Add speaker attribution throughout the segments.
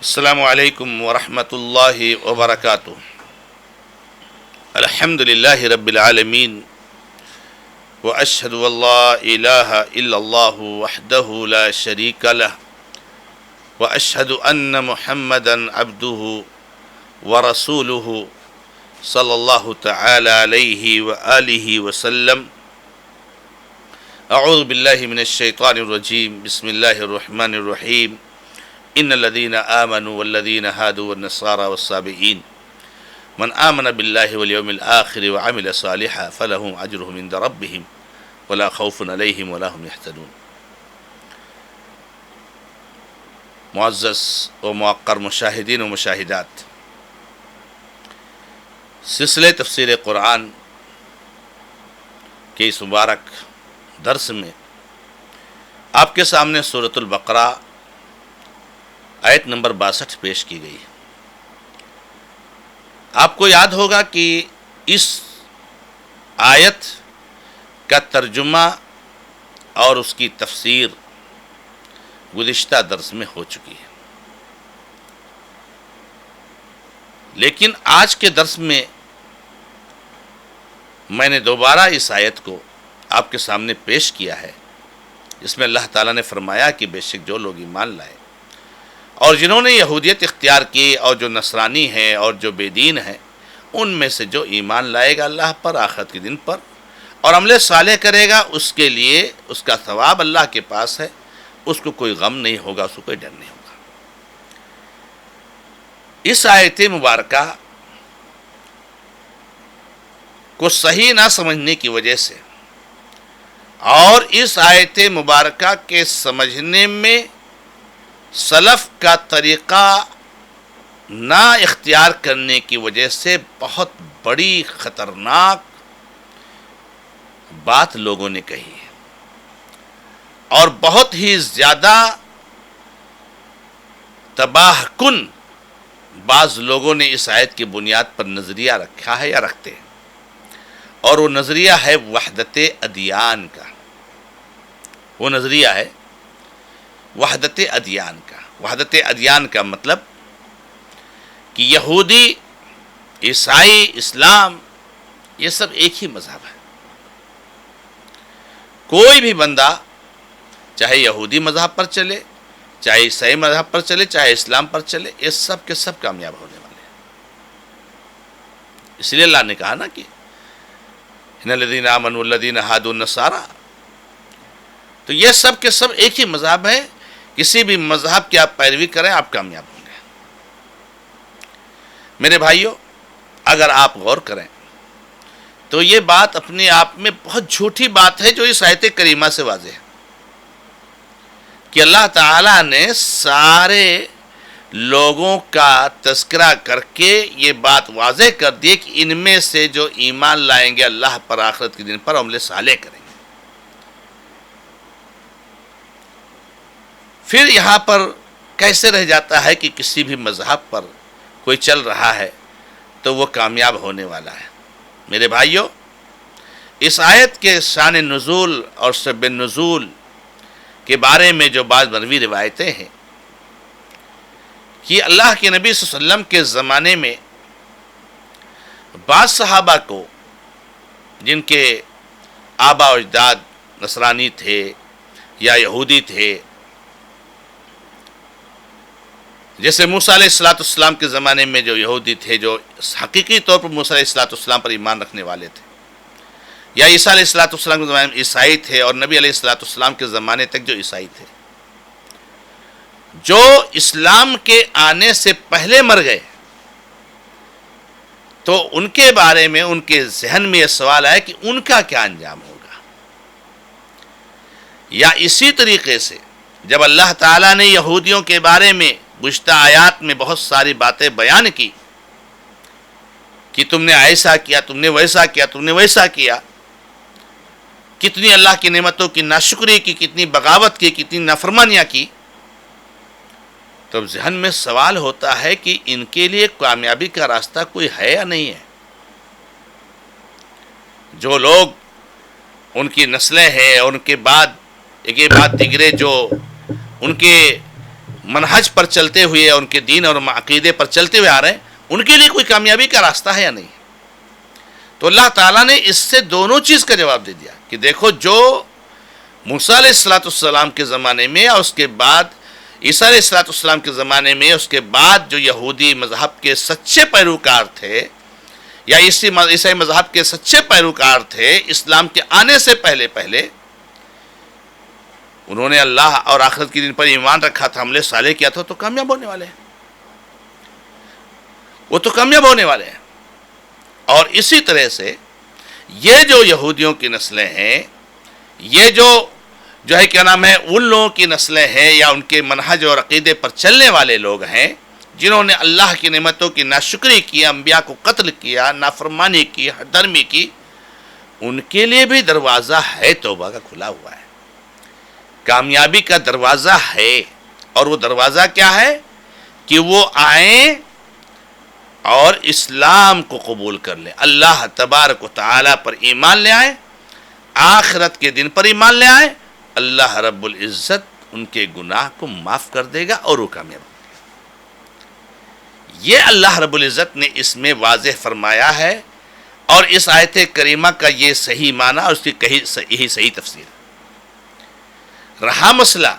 Speaker 1: السلام علیکم ورحمۃ اللہ وبرکاتہ۔ الحمد للہ رب العالمین واشہد ان لا الہ الا اللہ وحدہ لا شریک لہ واشہد ان محمدا عبدہ ورسولہ صلی اللہ تعالی علیہ وآلہ وسلم۔ اعوذ باللہ من الشیطان الرجیم، بسم اللہ الرحمن الرحیم۔ ان الذين آمنوا والذين هادوا والنصارى والصابئين من آمن بالله واليوم الآخر وعمل صالحا فلهم أجرهم عند ربهم ولا خوف عليهم ولا هم يحزنون۔ معزز و موقر مشاہدین و مشاہدات، سلسلے تفسیر قرآن کے اس مبارک درس میں آپ کے سامنے سورۃ البقرہ آیت نمبر 62 پیش کی گئی۔ آپ کو یاد ہوگا کہ اس آیت کا ترجمہ اور اس کی تفسیر گزشتہ درس میں ہو چکی ہے، لیکن آج کے درس میں میں نے دوبارہ اس آیت کو آپ کے سامنے پیش کیا ہے، جس میں اللہ تعالیٰ نے فرمایا کہ بے شک جو لوگ ایمان لائے اور جنہوں نے یہودیت اختیار کی اور جو نصرانی ہیں اور جو بے دین ہیں، ان میں سے جو ایمان لائے گا اللہ پر، آخرت کے دن پر، اور عمل صالح کرے گا، اس کے لیے اس کا ثواب اللہ کے پاس ہے، اس کو کوئی غم نہیں ہوگا، اس کو کوئی ڈر نہیں ہوگا۔ اس آیت مبارکہ کو صحیح نہ سمجھنے کی وجہ سے اور اس آیت مبارکہ کے سمجھنے میں سلف کا طریقہ نہ اختیار کرنے کی وجہ سے بہت بڑی خطرناک بات لوگوں نے کہی ہے، اور بہت ہی زیادہ تباہ کن بعض لوگوں نے اس آیت کی بنیاد پر نظریہ رکھا ہے یا رکھتے ہیں، اور وہ نظریہ ہے وحدت ادیان کا۔ وہ نظریہ ہے وحدت ادیان کا۔ وحدت ادیان کا مطلب کہ یہودی، عیسائی، اسلام، یہ سب ایک ہی مذہب ہے۔ کوئی بھی بندہ چاہے یہودی مذہب پر چلے، چاہے عیسائی مذہب پر چلے، چاہے اسلام پر چلے، یہ سب کے سب کامیاب ہونے والے ہیں۔ اس لیے اللہ نے کہا نا کہ ان الذین آمنوا والذین ہادوا والنصارى، تو یہ سب کے سب ایک ہی مذہب ہے۔ کسی بھی مذہب کی آپ پیروی کریں، آپ کامیاب ہوں گے۔ میرے بھائیوں، اگر آپ غور کریں تو یہ بات اپنے آپ میں بہت جھوٹی بات ہے جو اس آیت کریمہ سے واضح ہے کہ اللہ تعالیٰ نے سارے لوگوں کا تذکرہ کر کے یہ بات واضح کر دی کہ ان میں سے جو ایمان لائیں گے اللہ پر، آخرت کے دن پر، عمل صالح کریں گے۔ پھر یہاں پر کیسے رہ جاتا ہے کہ کسی بھی مذہب پر کوئی چل رہا ہے تو وہ کامیاب ہونے والا ہے؟ میرے بھائیوں، اس آیت کے شان نزول اور سبب نزول کے بارے میں جو بعض مروی روایتیں ہیں کہ اللہ کے نبی صلی اللہ علیہ وسلم کے زمانے میں بعض صحابہ کو، جن کے آبا و اجداد نصرانی تھے یا یہودی تھے، جیسے موسیٰ علیہ السلام کے زمانے میں جو یہودی تھے، جو حقیقی طور پر موسیٰ علیہ السلام پر ایمان رکھنے والے تھے، یا عیسیٰ علیہ السلام کے زمانے میں عیسائی تھے، اور نبی علیہ السلام کے زمانے تک جو عیسائی تھے، جو اسلام کے آنے سے پہلے مر گئے، تو ان کے بارے میں ان کے ذہن میں یہ سوال آیا کہ ان کا کیا انجام ہوگا۔ یا اسی طریقے سے جب اللہ تعالیٰ نے یہودیوں کے بارے میں گزشتہ آیات میں بہت ساری باتیں بیان کی کہ تم نے ایسا کیا، تم نے ویسا کیا، تم نے ویسا کیا، کتنی اللہ کی نعمتوں کی ناشکری کی، کتنی بغاوت کی، کتنی نافرمانیاں کی، تو ذہن میں سوال ہوتا ہے کہ ان کے لیے کامیابی کا راستہ کوئی ہے یا نہیں ہے؟ جو لوگ ان کی نسلیں ہیں، اور ان کے بعد ایک بعد دیگرے جو ان کے منہج پر چلتے ہوئے اور ان کے دین اور عقیدے پر چلتے ہوئے آ رہے ہیں، ان کے لیے کوئی کامیابی کا راستہ ہے یا نہیں؟ تو اللہ تعالیٰ نے اس سے دونوں چیز کا جواب دے دیا کہ دیکھو، جو موسیٰ علیہ السلام کے زمانے میں اور اس کے بعد عیسیٰ علیہ السلام کے زمانے میں، اس کے بعد جو یہودی مذہب کے سچے پیروکار تھے یا عیسائی مذہب کے سچے پیروکار تھے، اسلام کے آنے سے پہلے انہوں نے اللہ اور آخرت کے دن پر ایمان رکھا تھا، عمل صالح کیا تھا، تو کامیاب ہونے والے ہیں، وہ تو کامیاب ہونے والے ہیں۔ اور اسی طرح سے یہ جو یہودیوں کی نسلیں ہیں، یہ جو ہے کیا نام ہے، ان لوگوں کی نسلیں ہیں یا ان کے منہج اور عقیدے پر چلنے والے لوگ ہیں جنہوں نے اللہ کی نعمتوں کی ناشکری کی، انبیاء کو قتل کیا، نافرمانی کی، حد درمی کی، ان کے لیے بھی دروازہ ہے توبہ کا کھلا ہوا ہے، کامیابی کا دروازہ ہے۔ اور وہ دروازہ کیا ہے کہ وہ آئیں اور اسلام کو قبول کر لیں، اللہ تبارک و تعالیٰ پر ایمان لے آئیں، آخرت کے دن پر ایمان لے آئیں، اللہ رب العزت ان کے گناہ کو معاف کر دے گا اور وہ کامیاب ہوں گے۔ یہ اللہ رب العزت نے اس میں واضح فرمایا ہے، اور اس آیت کریمہ کا یہ صحیح معنی اور اس کی یہی صحیح تفسیر ہے۔ رہا مسئلہ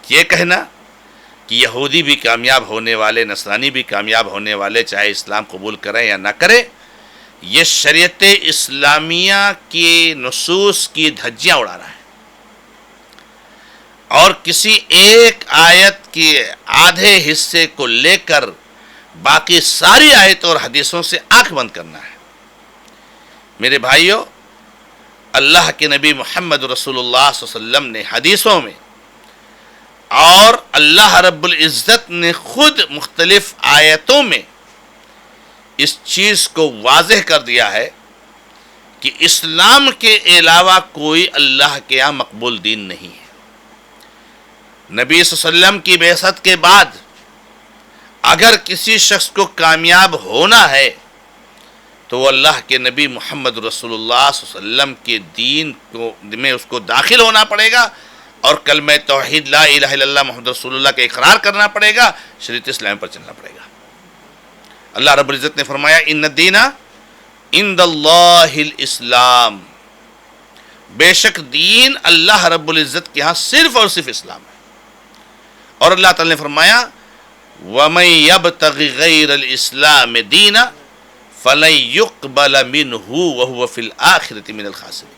Speaker 1: یہ کہنا کہ یہودی بھی کامیاب ہونے والے، نصرانی بھی کامیاب ہونے والے، چاہے اسلام قبول کریں یا نہ کریں، یہ شریعت اسلامیہ کی نصوص کی دھجیاں اڑا رہا ہے، اور کسی ایک آیت کے آدھے حصے کو لے کر باقی ساری آیتوں اور حدیثوں سے آنکھ بند کرنا ہے۔ میرے بھائیوں، اللہ کے نبی محمد رسول اللہ صلی اللہ علیہ وسلم نے حدیثوں میں اور اللہ رب العزت نے خود مختلف آیتوں میں اس چیز کو واضح کر دیا ہے کہ اسلام کے علاوہ کوئی اللہ کے یہاں مقبول دین نہیں ہے۔ نبی صلی اللہ علیہ وسلم کی بعثت کے بعد اگر کسی شخص کو کامیاب ہونا ہے تو وہ اللہ کے نبی محمد رسول اللہ صلی اللہ علیہ وسلم کے دین میں اس کو داخل ہونا پڑے گا، اور کلمہ توحید لا الہ الا اللہ محمد رسول اللہ کا اقرار کرنا پڑے گا، شریعت اسلام پر چلنا پڑے گا۔ اللہ رب العزت نے فرمایا ان الدین عند اللہ الاسلام، بے شک دین اللہ رب العزت کے ہاں صرف اور صرف اسلام ہے۔ اور اللہ تعالی نے فرمایا وَمَن يَبْتَغِ غَيْرَ الْإِسْلَامِ دِينًا فَلَن يُقْبَلَ مِنْهُ وَهُوَ فِي الْآخِرَةِ مِنَ الْخَاسِرِينَ،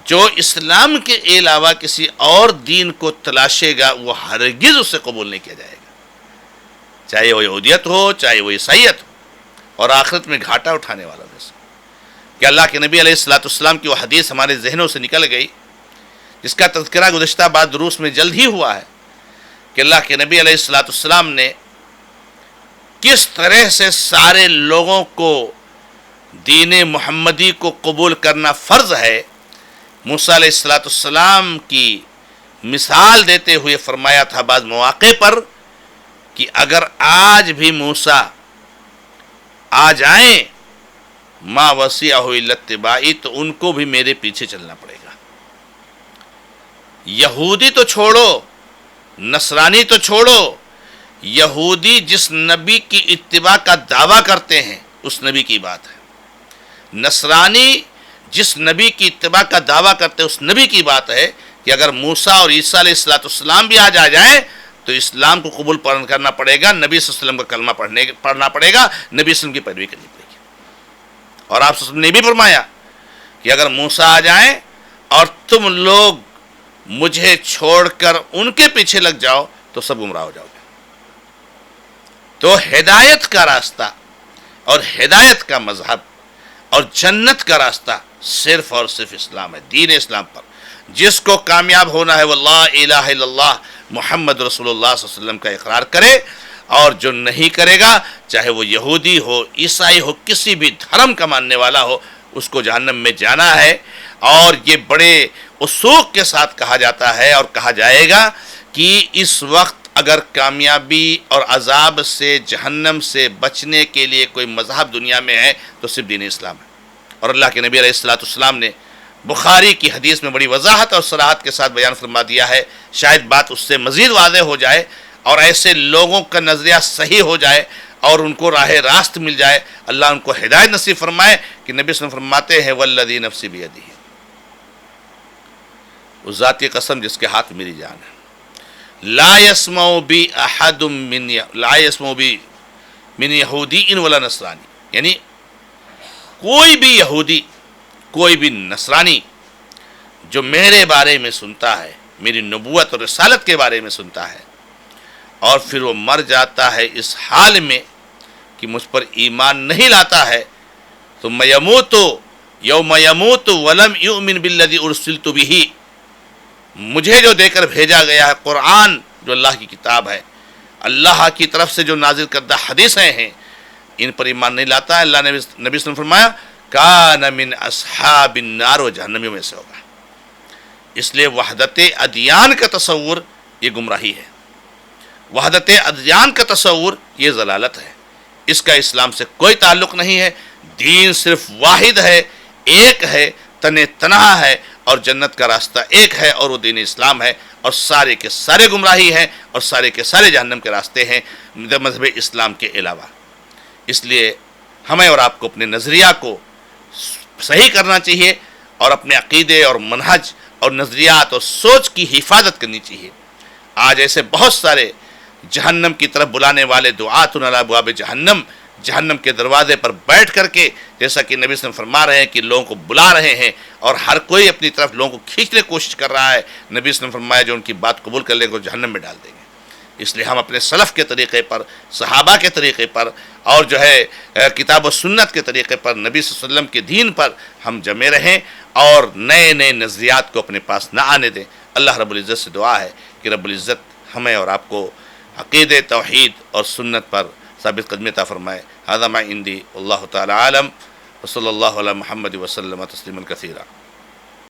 Speaker 1: جو اسلام کے علاوہ کسی اور دین کو تلاشے گا وہ ہرگز اسے قبول نہیں کیا جائے گا، چاہے وہ یہودیت ہو، چاہے وہ عیسائیت ہو، اور آخرت میں گھاٹا اٹھانے والا جیسا کہ اللہ کے نبی علیہ السلام کی وہ حدیث ہمارے ذہنوں سے نکل گئی، جس کا تذکرہ گزشتہ بعد دروس میں جلد ہی ہوا ہے کہ اللہ کے نبی علیہ السلام نے کس طرح سے سارے لوگوں کو دین محمدی کو قبول کرنا فرض ہے، موسیٰ علیہ السلام کی مثال دیتے ہوئے فرمایا تھا بعض مواقع پر کہ اگر آج بھی موسیٰ آ جائیں ما وسعہ الا اتباعی، تو ان کو بھی میرے پیچھے چلنا پڑے گا۔ یہودی تو چھوڑو، نصرانی تو چھوڑو، یہودی جس نبی کی اتباع کا دعویٰ کرتے ہیں اس نبی کی بات ہے، نصرانی جس نبی کی اتباع کا دعویٰ کرتے ہیں اس نبی کی بات ہے کہ اگر موسیٰ اور عیسیٰ علیہ السلام بھی آج آ جائیں تو اسلام کو قبول کرنا پڑے گا، نبی صلی اللہ علیہ وسلم کا کلمہ پڑھنا پڑے گا، نبی صلی اللہ علیہ وسلم کی پیروی کرنی پڑے گی۔ اور آپ صلی اللہ علیہ وسلم نے بھی فرمایا کہ اگر موسیٰ آ جائیں اور تم لوگ مجھے چھوڑ کر ان کے پیچھے لگ جاؤ تو سب گمراہ ہو جاؤ گے۔ تو ہدایت کا راستہ اور ہدایت کا مذہب اور جنت کا راستہ صرف اور صرف اسلام ہے، دین اسلام پر جس کو کامیاب ہونا ہے وہ لا الہ الا اللہ محمد رسول اللہ صلی اللہ علیہ وسلم کا اقرار کرے، اور جو نہیں کرے گا چاہے وہ یہودی ہو، عیسائی ہو، کسی بھی دھرم کا ماننے والا ہو، اس کو جہنم میں جانا ہے۔ اور یہ بڑے وثوق کے ساتھ کہا جاتا ہے اور کہا جائے گا کہ اس وقت اگر کامیابی اور عذاب سے، جہنم سے بچنے کے لیے کوئی مذہب دنیا میں ہے تو صرف دین اسلام ہے۔ اور اللہ کے نبی علیہ السلام نے بخاری کی حدیث میں بڑی وضاحت اور صراحت کے ساتھ بیان فرما دیا ہے، شاید بات اس سے مزید واضح ہو جائے اور ایسے لوگوں کا نظریہ صحیح ہو جائے اور ان کو راہ راست مل جائے، اللہ ان کو ہدایت نصیب فرمائے کہ نبی صلی اللہ علیہ وسلم فرماتے ہیں والذی نفسی بیدہ، اس ذات کی قسم جس کے ہاتھ میری جان ہے، لا يسمع بی احد من یہودی ولا نصرانی، یعنی کوئی بھی یہودی، کوئی بھی نصرانی جو میرے بارے میں سنتا ہے، میری نبوت اور رسالت کے بارے میں سنتا ہے اور پھر وہ مر جاتا ہے اس حال میں کہ مجھ پر ایمان نہیں لاتا ہے، ثم یموت یوم یموت ولم یؤمن بالذی ارسلت بہ، مجھے جو دے کر بھیجا گیا ہے قرآن، جو اللہ کی کتاب ہے، اللہ کی طرف سے جو نازل کردہ حدیثیں ہیں، ان پر ایمان نہیں لاتا ہے، اللہ نے نبی صلی اللہ علیہ وسلم فرمایا کان من اصحاب النار، و جہنمیوں میں سے ہوگا۔ اس لیے وحدت ادیان کا تصور یہ گمراہی ہے، وحدت ادیان کا تصور یہ ضلالت ہے، اس کا اسلام سے کوئی تعلق نہیں ہے۔ دین صرف واحد ہے، ایک ہے، تنہا ہے، اور جنت کا راستہ ایک ہے اور وہ دین اسلام ہے، اور سارے کے سارے گمراہی ہیں اور سارے کے سارے جہنم کے راستے ہیں مذہب اسلام کے علاوہ۔ اس لیے ہمیں اور آپ کو اپنے نظریہ کو صحیح کرنا چاہیے اور اپنے عقیدے اور منہج اور نظریات اور سوچ کی حفاظت کرنی چاہیے۔ آج ایسے بہت سارے جہنم کی طرف بلانے والے دعات علی ابواب جہنم، جہنم کے دروازے پر بیٹھ کر کے، جیسا کہ نبی صلی اللہ علیہ وسلم فرما رہے ہیں کہ لوگوں کو بلا رہے ہیں اور ہر کوئی اپنی طرف لوگوں کو کھینچنے کی کوشش کر رہا ہے، نبی صلی اللہ علیہ وسلم فرمایا جو ان کی بات قبول کر لیں گے وہ جہنم میں ڈال دیں گے۔ اس لیے ہم اپنے سلف کے طریقے پر، صحابہ کے طریقے پر، اور جو ہے کتاب و سنت کے طریقے پر، نبی صلی اللہ علیہ وسلم کے دین پر ہم جمے رہیں اور نئے نئے نظریات کو اپنے پاس نہ آنے دیں۔ اللہ رب العزت سے دعا ہے کہ رب العزت ہمیں اور آپ کو عقید توحید اور سنت پر ثابت قدمی عطا فرمائے۔ ھذا ما عندی واللہ تعالی عالم، وصلی اللہ علی محمد وسلم تسلیما کثیرا۔